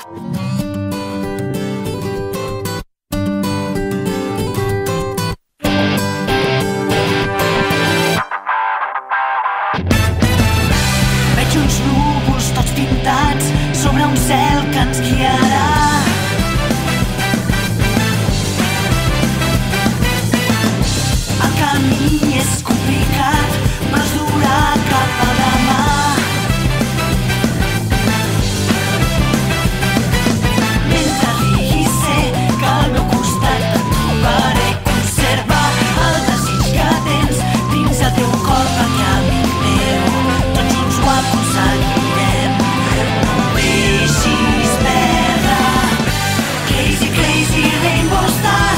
Veig uns núvols tots pintats sobre un cel que ens guiarà. El camí és complicat, però es durà cap a demà. Mentre rigui sé que al meu costat et trobaré. Conserva el desig que tens dins el teu cor, perquè amic meu, tots junts ho aconseguirem. No ho deixis perdre. Crazy, crazy rainbow star,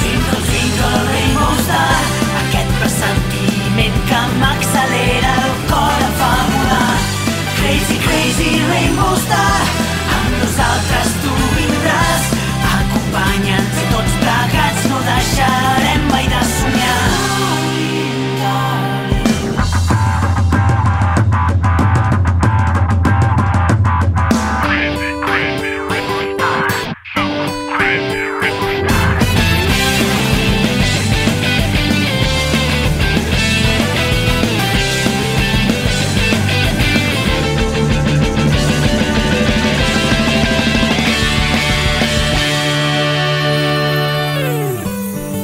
twinkle, twinkle rainbow star. Aquest pressentiment que m'accelera el cor em fa volar. Crazy, crazy rainbow star, amb nosaltres tu vindràs. Acompanya'ns i tots plegats no deixarem mai de somiar.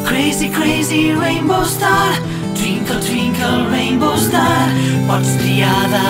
Crazy, crazy rainbow star, twinkle, twinkle rainbow star. Pots triar de